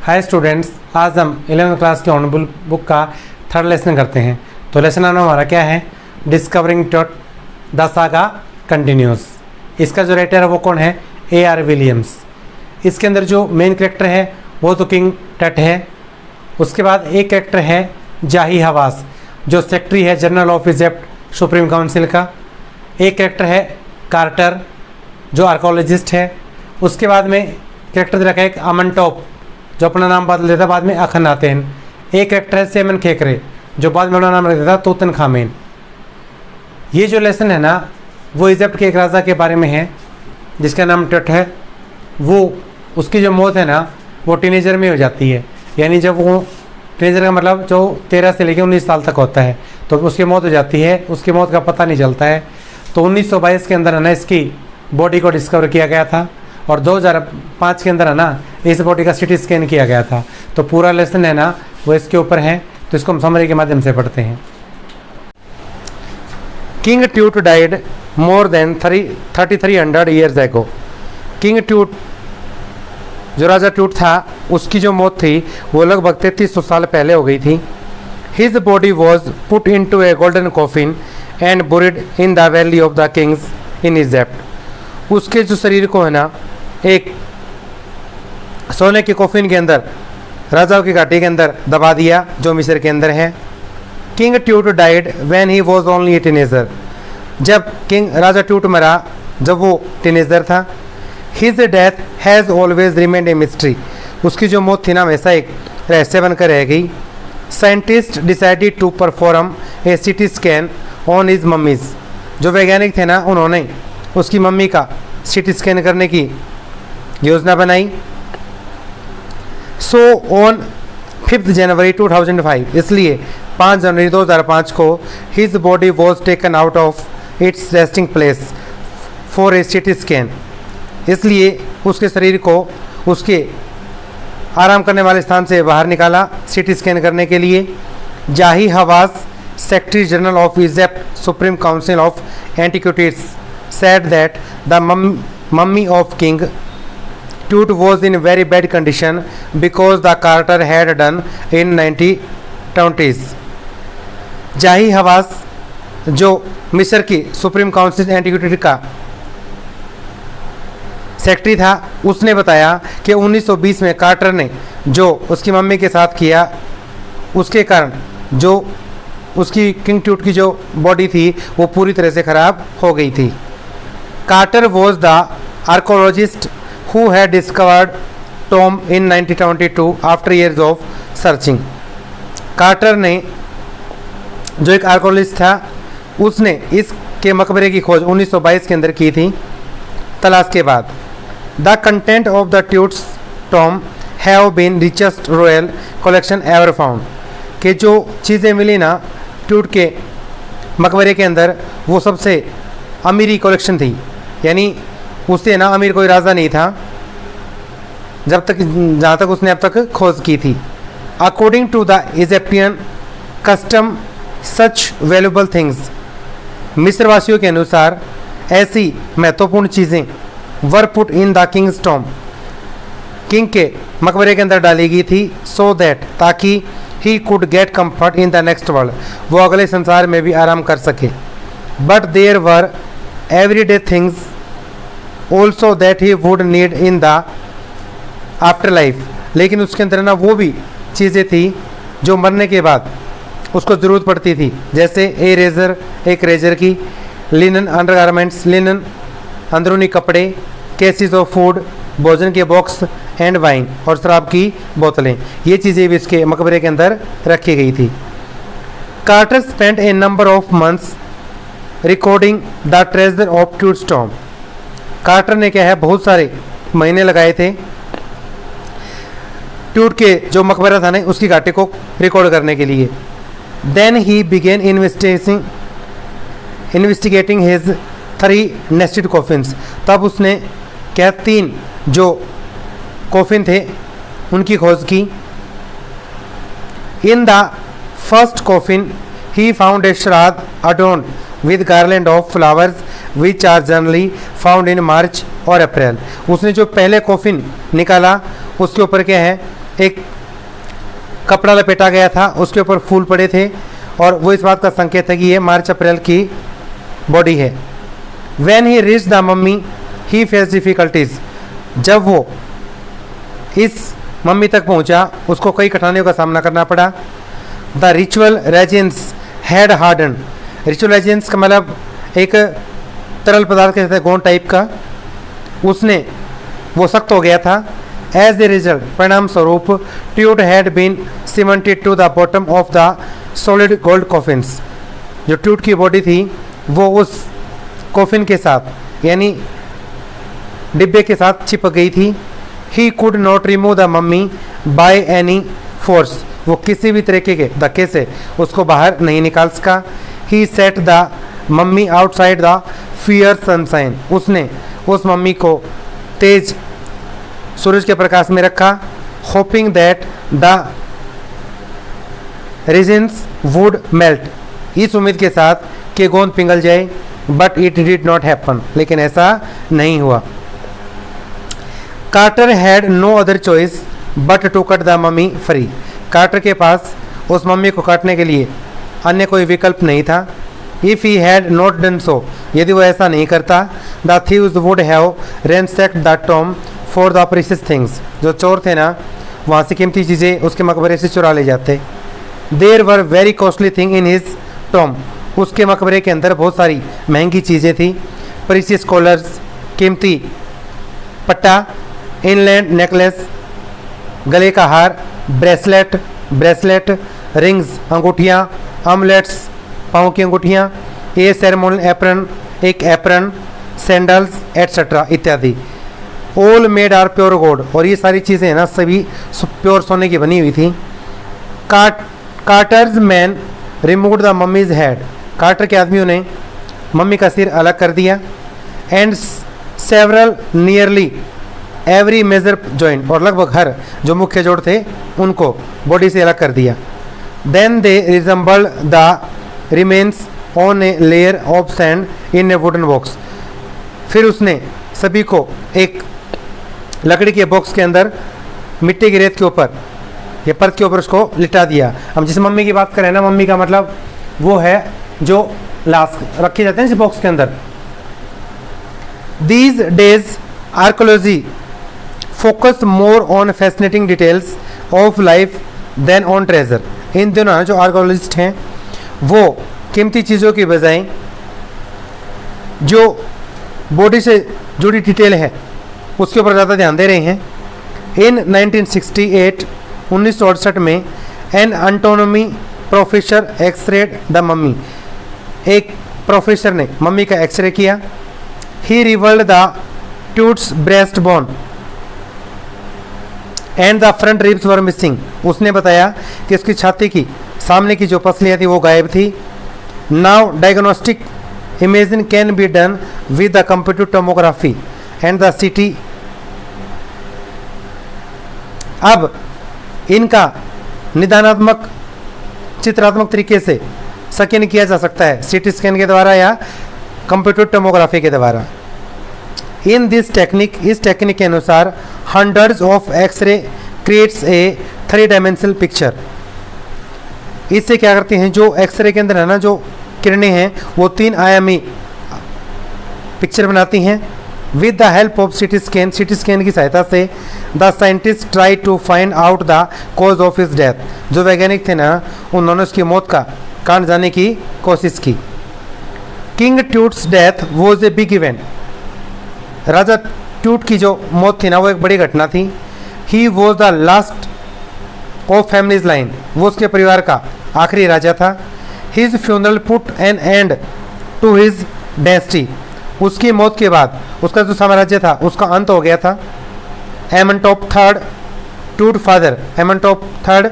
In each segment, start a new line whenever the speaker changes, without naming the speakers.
Hi students, आज हम 11th class के ऑनरेबल बुक का थर्ड लेसन करते हैं। तो लेसन नाम हमारा क्या है? डिस्कवरिंग टट द सागा कंटिन्यूस। इसका जो राइटर है वो कौन है? A.R. विलियम्स। इसके अंदर जो मेन कैरेक्टर है वो तो किंग टट है। उसके बाद एक कैरेक्टर है जाही हवास, जो सेक्रेटरी है general of Egypt supreme council का। एक कैरेक्टर है कार्टर, जो आर्कोलॉजिस्ट है। उसके बाद में कैरेक्टर दे रखा है एक अमन टॉप, जो अपना नाम बदल देता बाद में अखन आतेन। एक कैरेक्टर है सेमन खेकरे, जो बाद में अपना नाम रख देता तोतन खामेन। ये जो लेसन है ना वो इजिप्ट के एक राजा के बारे में है जिसका नाम टट है। वो उसकी जो मौत है ना वो टीनेजर में हो जाती है, यानी जब वो टीनेजर का मतलब जो 13 से लेकर 19 साल तक होता है तो उसकी मौत हो जाती है। उसकी मौत का पता नहीं चलता है। तो 1922 के अंदर है ना इसकी बॉडी को डिस्कवर किया गया था और 2005 के अंदर है ना इस बॉडी का सिटी स्कैन किया गया था। तो पूरा लेसन है ना वो इसके ऊपर है, तो इसको हम समरी के माध्यम से पढ़ते हैं। King tweet died more than 3300 years ago. King tweet जो राजा ट्यूट था उसकी जो मौत थी वो लगभग 3300 साल पहले हो गई थी। His body was put into a golden coffin and buried in the valley of the kings in Egypt. उसके जो शरीर को है ना एक सोने के कॉफिन के अंदर राजाओं की घाटी के अंदर दबा दिया, जो मिस्र के अंदर है। King tweet died when he was only A teenager. जब किंग राजा ट्यूट मरा जब वो टीनेजर था। His death has always remained a mystery. उसकी जो मौत थी ना हमेशा एक रहस्य बनकर रह गई। Scientist decided to perform a CT scan on his mummies. जो वैज्ञानिक थे ना उन्होंने उसकी मम्मी का सिटी स्कैन करने की योजना बनाई। सो ऑन 5 जनवरी 2005, इसलिए 5 जनवरी 2005 को his body was taken out of its resting place for a CT scan. इसलिए उसके शरीर को उसके आराम करने वाले स्थान से बाहर निकाला सिटी स्कैन करने के लिए। Zahi Hawass, secretary general of Egypt supreme council of antiquities, said that the mummy of King Tut was in very bad condition because the Carter had done in 1920s। जाही हवास जो मिस्र की supreme council antiquity का secretary था, उसने बताया कि 1920 में कार्टर ने जो उसकी मम्मी के साथ किया उसके कारण जो उसकी किंग ट्यूट की जो बॉडी थी वो पूरी तरह से ख़राब हो गई थी। Carter was the archaeologist who had discovered tomb in 1922 after years of searching। Carter ने जो एक आर्कोलॉजिस्ट था उसने इसके मकबरे की खोज 1922 के अंदर की थी तलाश के बाद। The content of the Tut's tomb have been richest royal collection ever found. कि जो चीज़ें मिली ना ट्यूट के मकबरे के अंदर वो सबसे अमीरी कलेक्शन थी, यानी उससे ना अमीर कोई राजा नहीं था जब तक जहाँ तक उसने अब तक खोज की थी। According to the Egyptian custom such valuable things, मिस्र वासियों के अनुसार ऐसी महत्वपूर्ण चीज़ें were put in the king's tomb, king के मकबरे के अंदर डाली गई थी। सो दैट, ताकि he could get comfort in the next world, वो अगले संसार में भी आराम कर सके। But there were everyday things also that he would need in the afterlife। लेकिन उसके अंदर ना वो भी चीज़ें थी जो मरने के बाद उसको ज़रूरत पड़ती थी, जैसे ए रेज़र, एक रेजर की, लिनन अंडरगारमेंट्स, लिनन अंदरूनी कपड़े, केसेस ऑफ फूड, भोजन के बॉक्स एंड वाइन, और शराब की बोतलें। ये चीज़ें भी इसके मकबरे के अंदर रखी गई थी। Carter spent a number of months recording the treasure of Tut's tomb. Carter ने क्या है बहुत सारे महीने लगाए थे ट्यूट के जो मकबरा था ना उसकी घाटी को रिकॉर्ड करने के लिए। Then he began investigating his 3 nested coffins. तब उसने क्या 3 जो कॉफिन थे उनकी खोज की। In the first coffin he found a श्राद्ध adorned with garland of flowers which are generally found in March और अप्रैल। उसने जो पहले कॉफिन निकाला उसके ऊपर क्या है एक कपड़ा लपेटा गया था, उसके ऊपर फूल पड़े थे और वो इस बात का संकेत है कि ये मार्च अप्रैल की बॉडी है। When he reached the mummy, he faced difficulties. जब वो इस मम्मी तक पहुंचा उसको कई कठिनाइयों का सामना करना पड़ा। The ritual resins had harden. Ritual resins का मतलब एक तरल पदार्थ कहते हैं, गोंद टाइप का, उसने वो सख्त हो गया था। एज ए रिजल्ट, परिणाम स्वरूप, Tut had been cemented to the bottom of the solid gold coffins. जो ट्यूड की बॉडी थी वो उस कॉफिन के साथ यानी डिब्बे के साथ चिपक गई थी। He could not remove the mummy by any force. वो किसी भी तरीके के धक्के से उसको बाहर नहीं निकाल सका। He set the mummy outside the fierce sunshine. उसने उस मम्मी को तेज सूरज के प्रकाश में रखा। Hoping that the resins would melt. इस उम्मीद के साथ कि गोंद पिघल जाए। But it did not happen. लेकिन ऐसा नहीं हुआ। Carter had no other choice but to cut the mummy free. Carter के पास उस मम्मी को काटने के लिए अन्य कोई विकल्प नहीं था। If he had not done so, यदि वो ऐसा नहीं करता, the thieves would have ransacked the tomb for the precious things. जो चोर थे ना, वहाँ से कीमती चीज़ें उसके मकबरे से चुरा ले जाते। There were very costly thing in his tomb. उसके मकबरे के अंदर बहुत सारी महंगी चीज़ें थी। प्रीशियस कॉलर्स, कीमती पट्टा, इनलैंड नेकलेस, गले का हार, ब्रेसलेट, रिंग्स, अंगूठियाँ, आमलेट्स, पाँव की अंगूठियाँ, ए सेरेमोनियल एप्रन, एक एप्रन, सैंडल्स एट्सेट्रा इत्यादि। All made are pure gold. और ये सारी चीज़ें ना सभी प्योर सोने की बनी हुई थी। Carter's men removed the mummy's head. Carter के आदमियों ने मम्मी का सिर अलग कर दिया। And severed nearly every major joint. और लगभग हर जो मुख्य जोड़ थे उनको बॉडी से अलग कर दिया। Then they reassembled the remains on a layer of sand in a wooden box. फिर उसने सभी को एक लकड़ी के बॉक्स के अंदर मिट्टी की रेत के ऊपर या परत के ऊपर उसको लिटा दिया। हम जिस मम्मी की बात करें ना, मम्मी का मतलब वो है जो लाश रखे जाते हैं इस बॉक्स के अंदर। These days archaeology focus more on fascinating details of life than on treasure. इन दिनों जो आर्कोलॉजिस्ट हैं वो कीमती चीज़ों की बजाय जो बॉडी से जुड़ी डिटेल है उसके ऊपर ज़्यादा ध्यान दे रहे हैं। इन 1968 में an anatomy professor x-rayed the mummy. एक प्रोफेसर ने मम्मी का एक्सरे किया। He revealed the Tut's breast bone and the front ribs were missing. उसने बताया कि इसकी छाती की सामने की जो पसलियाँ थी वो गायब थी। Now diagnostic imaging can be done with the computer tomography and the city. अब इनका निदानात्मक चित्रात्मक तरीके से स्कैन किया जा सकता है सीटी स्कैन के द्वारा या कंप्यूटर टोमोग्राफी के द्वारा। इन दिस टेक्निक, इस टेक्निक के अनुसार hundreds of X-ray creates a 3 dimensional picture. इससे क्या करते हैं, जो एक्सरे के अंदर है ना जो किरणें हैं वो 3 आयामी पिक्चर बनाती हैं। With the help of CT scan, CT scan की सहायता से the scientist try to find out the cause of his death. जो वैज्ञानिक थे ना उन्होंने उसकी मौत का कारण जानने की कोशिश की। King tuts death was a big event. Raja tweet की जो मौत थी ना वो एक बड़ी घटना थी। He was the last of family's line. वो उसके परिवार का आखिरी राजा था। His funeral put an end to his dynasty. उसकी मौत के बाद उसका जो साम्राज्य था उसका अंत हो गया था। एमनटॉप थर्ड ट्यूट फादर, एमनटॉप थर्ड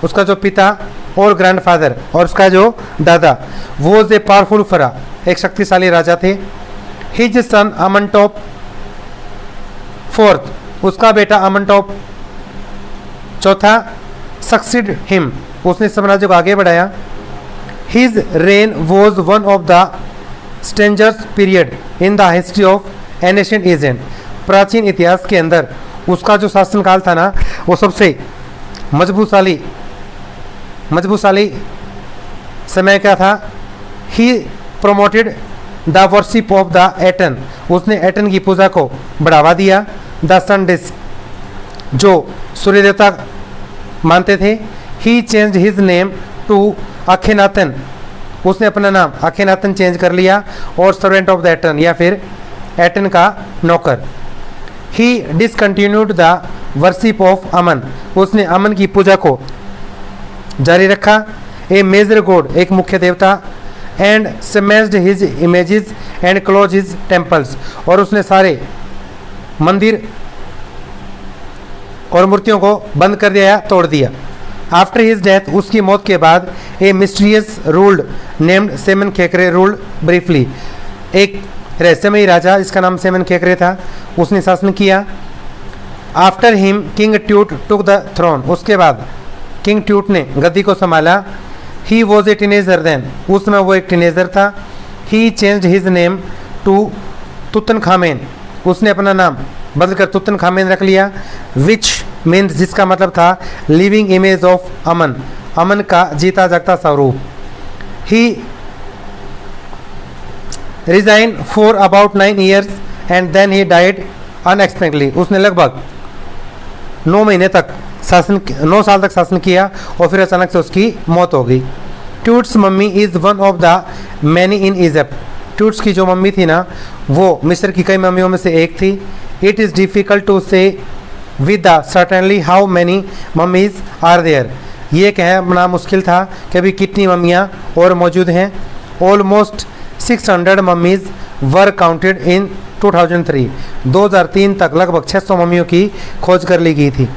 उसका जो पिता और ग्रैंडफादर और उसका जो दादा वो जे पावरफुल फरा, एक शक्तिशाली राजा थे। हिज सन अमनटॉप फोर्थ, उसका बेटा अमनटॉप चौथा, सक्सीड हिम, उसने साम्राज्य को आगे बढ़ाया। His reign was one of the strangest period in the history of an ancient Egypt. प्राचीन इतिहास के अंदर उसका जो शासनकाल था ना वो सबसे मजबूसाली समय क्या था? He promoted the worship of the Aten, उसने एटन की पूजा को बढ़ावा दिया। द सन डिस्क, जो सूर्य देवता मानते थे। ही चेंज हिज नेम टू अखेनाथन, उसने अपना नाम अखेनाथन चेंज कर लिया, और सर्वेंट ऑफ द एटन, या फिर एटन का नौकर। ही डिसकंटिन्यूड द वर्शिप ऑफ अमन, उसने अमन की पूजा को जारी रखा। ए मेजर गॉड, एक मुख्य देवता। And smashed his images and close his temples, और उसने सारे मंदिर और मूर्तियों को बंद कर दिया, तोड़ दिया। आफ्टर हिज डेथ, उसकी मौत के बाद, a mysterious ruler named Smenkhkare ruled briefly, एक रहस्यमयी राजा जिसका नाम सेमन खेकरे था, उसने शासन किया। After him king Tut took the throne, उसके बाद किंग ट्यूट ने गद्दी को संभाला। He was a teenager then, उस समय वो एक टीनेजर था। He change his name to Tutankhamun, उसने अपना नाम बदलकर तुतनखामेन रख लिया। विच मीन्स, जिसका मतलब था living image of Amun, Amun का जीता जागता स्वरूप। He reigned for about 9 years and then he died unexpectedly, उसने लगभग 9 साल तक शासन किया, और फिर अचानक से उसकी मौत हो गई। Tuts mummy is one of the many in Egypt, tuts की जो मम्मी थी ना, वो मिस्र की कई मम्मियों में से एक थी। It is difficult to say with the certainly how many mummies are there, ये कहना मुश्किल था कि अभी कितनी मम्मियाँ और मौजूद हैं। Almost 600 mummy's were counted in 2003, 2003 तक लगभग 600 मम्मियों की खोज कर ली गई थी।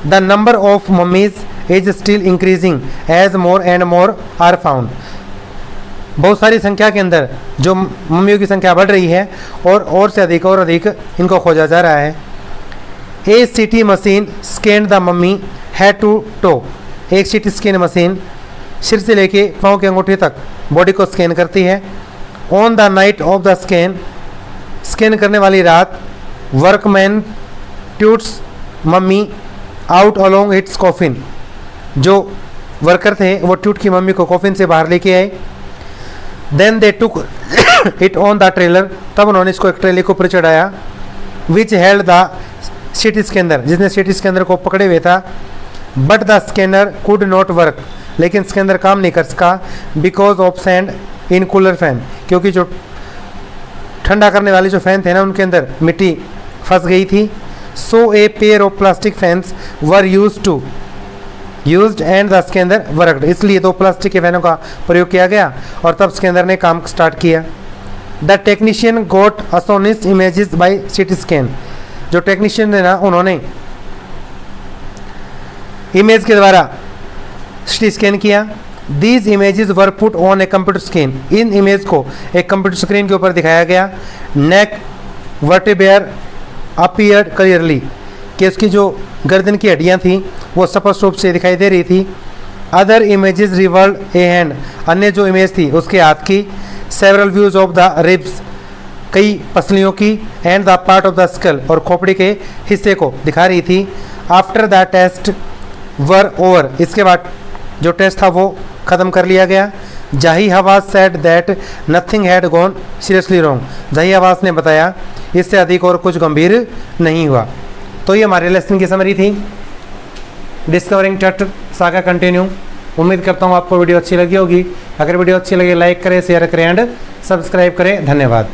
The number of mummies is still increasing as more and more are found, बहुत सारी संख्या के अंदर जो मम्मियों की संख्या बढ़ रही है, और से अधिक और अधिक इनको खोजा जा रहा है। A CT machine scan the mummy head to toe, एक सीटी स्कैन मशीन सिर से लेके पाँव के अंगूठे तक बॉडी को स्कैन करती है। On the night of the scan करने वाली रात, workman tuts mummy out along it's coffin, जो वर्कर थे वो ट्यूट की मम्मी को कॉफिन से बाहर लेके आए। Then they took it on the trailer, तब उन्होंने इसको एक ट्रेलर के ऊपर चढ़ाया। Which held the CT scanner, जिसने सिटी स्कैनर को पकड़े हुए था। But the scanner could not work, लेकिन स्कैनर काम नहीं कर सका। Because of sand in cooler fan, क्योंकि जो ठंडा करने वाले जो फैन थे ना, उनके अंदर मिट्टी फंस गई थी। So a pair of plastic fans were used and the scanner worked, इसलिए 2 प्लास्टिक के फैनों का प्रयोग किया गया, और तब स्कैनर ने काम स्टार्ट किया। The technician got astonished images by CT scan, जो टेक्नीशियन है ना, उन्होंने इमेज के द्वारा सिटी स्कैन किया। These images were put on a computer screen, इन इमेज को एक कंप्यूटर स्क्रीन के ऊपर दिखाया गया। नेक वर्टिब्रेयर अपीयर्ड क्लियरली, कि उसकी जो गर्दन की हड्डियाँ थी वो स्पष्ट रूप से दिखाई दे रही थी। Other images revolve a hand, अन्य जो इमेज थी उसके हाथ की। Several views of the ribs, कई पसलियों की। And the part of the skull, और खोपड़ी के हिस्से को दिखा रही थी। After the test were over, इसके बाद जो टेस्ट था वो ख़त्म कर लिया गया। Zahi Hawass said that nothing had gone seriously wrong, Zahi Hawass ने बताया इससे अधिक और कुछ गंभीर नहीं हुआ। तो ये हमारे लेसन की समरी थी, डिस्कवरिंग टट सागा कंटिन्यू। उम्मीद करता हूँ आपको वीडियो अच्छी लगी होगी। अगर वीडियो अच्छी लगे लाइक करें, शेयर करें एंड सब्सक्राइब करें। धन्यवाद।